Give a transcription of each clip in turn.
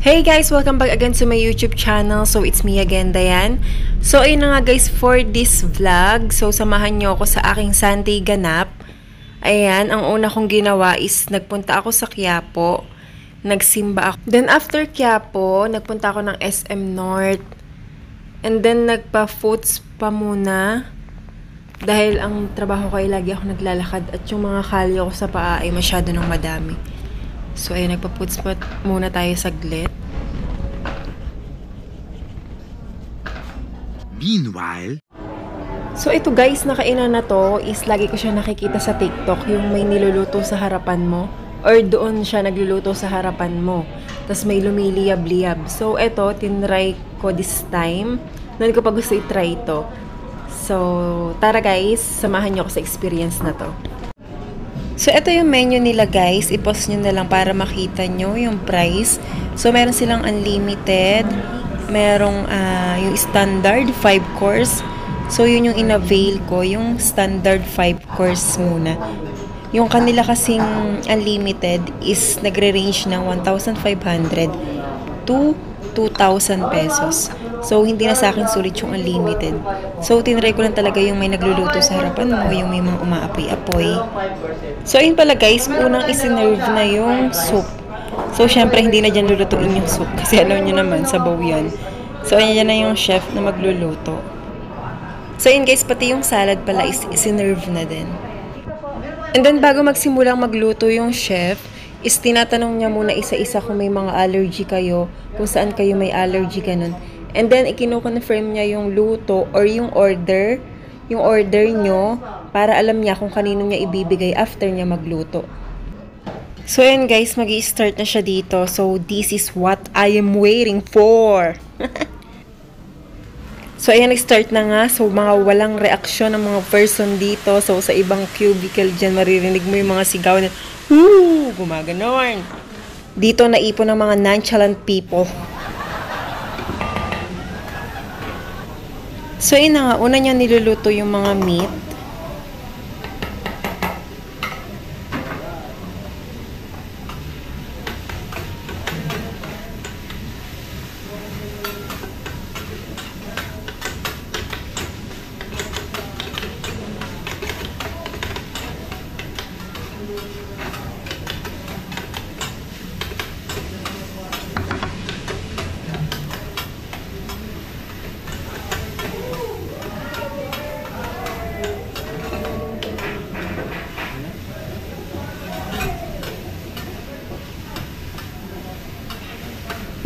Hey guys! Welcome back again to my YouTube channel. So, it's me again, Dayan. So, ayun na nga guys for this vlog. So, samahan nyo ako sa aking Sunday ganap. Ayan, ang una kong ginawa is nagpunta ako sa Quiapo. Nagsimba ako. Then, after Quiapo, nagpunta ako ng SM North. And then, nagpa-foots pa muna. Dahil ang trabaho ko ay lagi ako naglalakad at yung mga kalyo ko sa paa ay masyado nang madami. So, ayun, nagpa-puts muna tayo saglit. Meanwhile, so, ito guys, nakainan na to is lagi ko siya nakikita sa TikTok, yung may niluluto sa harapan mo. Or doon siya nagluluto sa harapan mo. Tapos may lumiliyab-liyab. So, ito, tinry ko this time. Noon ko pa gusto i-try ito. So, tara guys, samahan niyo ako sa experience na to. So, ito yung menu nila guys. I-post nyo na lang para makita nyo yung price. So, meron silang unlimited. Merong yung standard 5 course. So, yun yung in-avail ko. Yung standard 5 course muna. Yung kanila kasing unlimited is nagre-range ng 1,500 to 2,000 pesos. So, hindi na sa akin sulit yung unlimited. So, tinry ko lang talaga yung may nagluluto sa harapan mo, yung may mga umaapoy-apoy. So, ayun pala guys, unang isinerve na yung soup. So, syempre, hindi na dyan lulutuin yung soup. Kasi alam nyo naman, sabaw yan. So, ayan na yung chef na magluluto. So, ayun guys, pati yung salad pala is isinerve na din. And then, bago magsimulang magluto yung chef, is tinatanong niya muna isa-isa kung may mga allergy kayo, kung saan kayo may allergy, ganun. And then, ikino-confirm niya yung luto or yung order nyo para alam niya kung kanino niya ibibigay after niya magluto. So, ayan guys, mag-i-start na siya dito. So, this is what I am waiting for. So, ayan, nag-start na nga. So, mga walang reaksyon ng mga person dito. So, sa ibang cubicle dyan, maririnig mo yung mga sigaw na, woo! Gumaganon. Dito, naipon ng mga nonchalant people. So, yun na nga. Una niya niluluto yung mga meat.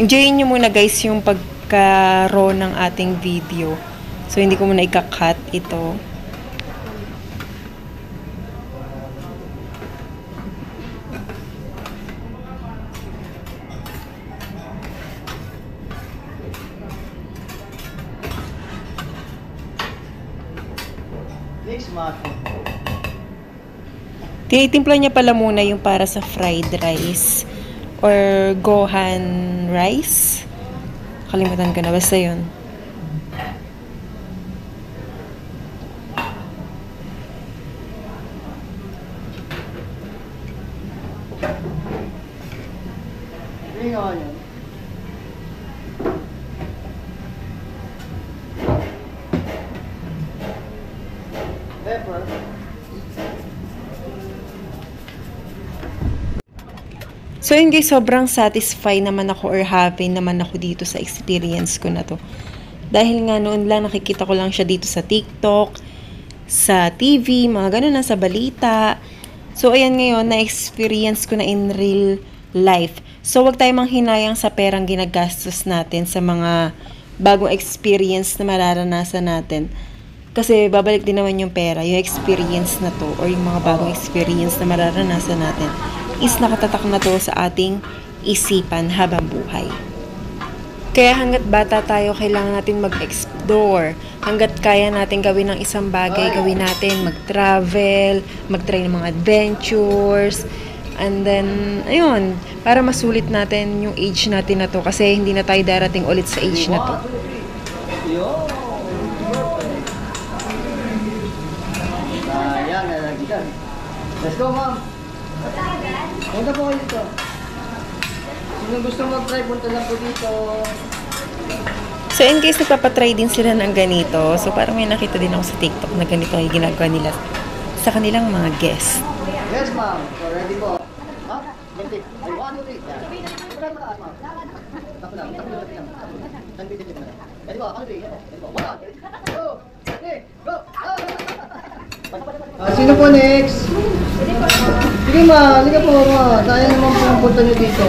Enjoyin nyo muna guys yung pagkaro ng ating video. So, hindi ko muna ika-cut ito. Tinitimpla niya pala muna yung para sa fried rice. Or Gohan rice. Kalimutan ko na. Basta yun. Pepper. So yun guys, sobrang satisfied naman ako or happy naman ako dito sa experience ko na to. Dahil nga noon lang nakikita ko lang siya dito sa TikTok, sa TV, mga ganun na sa balita. So ayan ngayon, na-experience ko na in real life. So wag tayo manghinayang sa perang ginagastos natin sa mga bagong experience na mararanasan natin. Kasi babalik din naman yung pera, yung experience na to or yung mga bagong experience na mararanasan natin is nakatatak na to sa ating isipan habang buhay. Kaya hanggat bata tayo, kailangan natin mag-explore. Hanggat kaya natin gawin ng isang bagay, gawin natin, mag-travel, mag-try ng mga adventures, and then, ayun, para masulit natin yung age natin na to kasi hindi na tayo darating ulit sa age na to. Let's go, ma'am. Punta po kayo dito. Kung gusto mag-try, punta lang po dito. So in case nagpapatry din sila ng ganito, so parang may nakita din ako sa TikTok na ganito ay ginagawa nila sa kanilang mga guests. Yes, ma'am. So, ready po. Ha? Ganti. Ay, 1, 2, 3. Yan. Wala mo taas, ma'am. Tapo lang. Tapo lang. Ready po. 1, 2, 3. Ready po. 1, 2, 3, go! Sino po next? Sige ma, liga po ma. Sayang naman po ang punta nyo dito.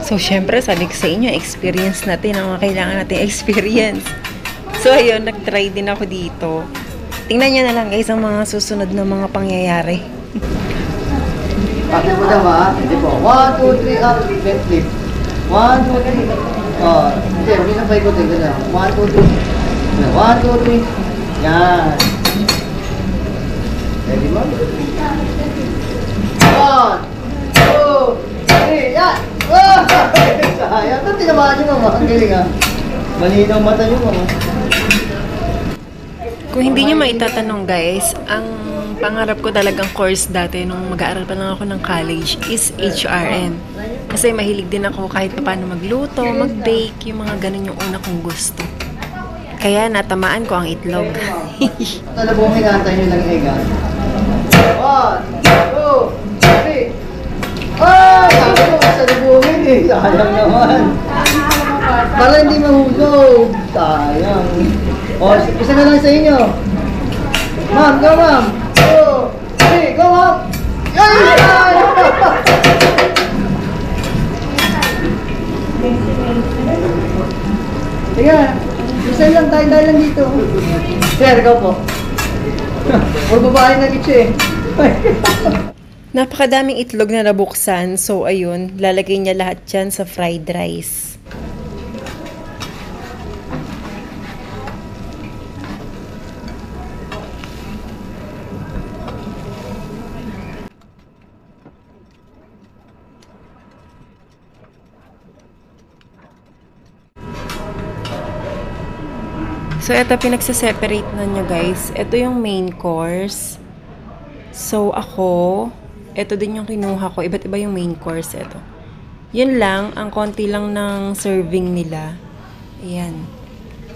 So syempre sabi ko sa inyo, experience natin ang mga kailangan natin experience. So ayun, nag-try din ako dito. Tingnan nyo na lang guys ang mga susunod na mga pangyayari. Pati mo na ma. Hindi po. 1, 2, 3, up. Bent flip. 1, 2, 3. Oh, hindi. Huwag yung paikot din. 1, 2, 3. 1, 2, 3. Yan. Ready mo? 1, 2, 3. Yan. Sayang. Ito tinamaan nyo mama. Ang galing ha. Malinaw mata nyo mama. Kung hindi nyo maitatanong guys, ang pangarap ko talagang course dati nung mag-aaral pa lang ako ng college is HRM. Kasi mahilig din ako kahit paano magluto, mag-bake, yung mga ganun yung una kong gusto. Kaya natamaan ko ang itlog. Talabungin natin nyo lang ega. 1, 2, 3. Ay! Sabi ko sa talabungin eh. Sayang naman. Para hindi mahulog. Sayang. O, isa na lang sa inyo. Ma'am, go ma'am. 2, 3, go ma'am. Ay! Sige, isa lang tayo lang dito. Sir, go po. Or babae na gitsi eh. Napakadaming itlog na nabuksan. So ayun, lalagay niya lahat yan sa fried rice. So, ito pinagsaseparate na nyo guys. Ito yung main course. So, ako, ito din yung kinuha ko. Iba't iba yung main course. Ito. Yun lang. Ang konti lang ng serving nila. Ayan.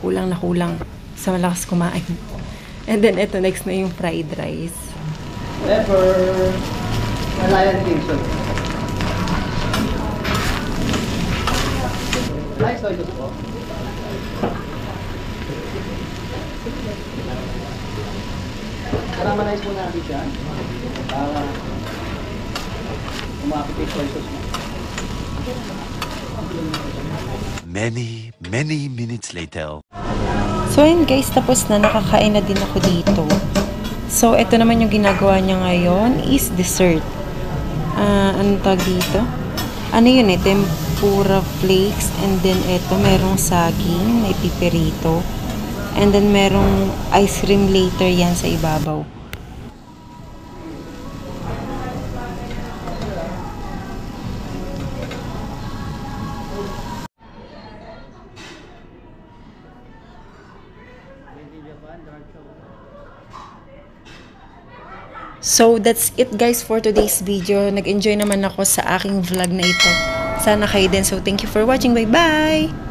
Kulang na kulang. Sa malakas kumain. And then, ito next na yung fried rice. Pepper. Malayan Kingston. Nice soy sauce po. Karamanize po natin siya para umapit yung soy sauce mo. Many minutes later. So, ayun guys. Tapos na. Nakakain na din ako dito. So, ito naman yung ginagawa niya ngayon is dessert. Ano tawag dito? Ano yun eh? Tempura flakes. And then, ito merong saging na ipiperito. And then, merong ice cream later yan sa ibabaw. So, that's it guys for today's video. Nag-enjoy naman ako sa aking vlog na ito. Sana kayo din. So, thank you for watching. Bye-bye!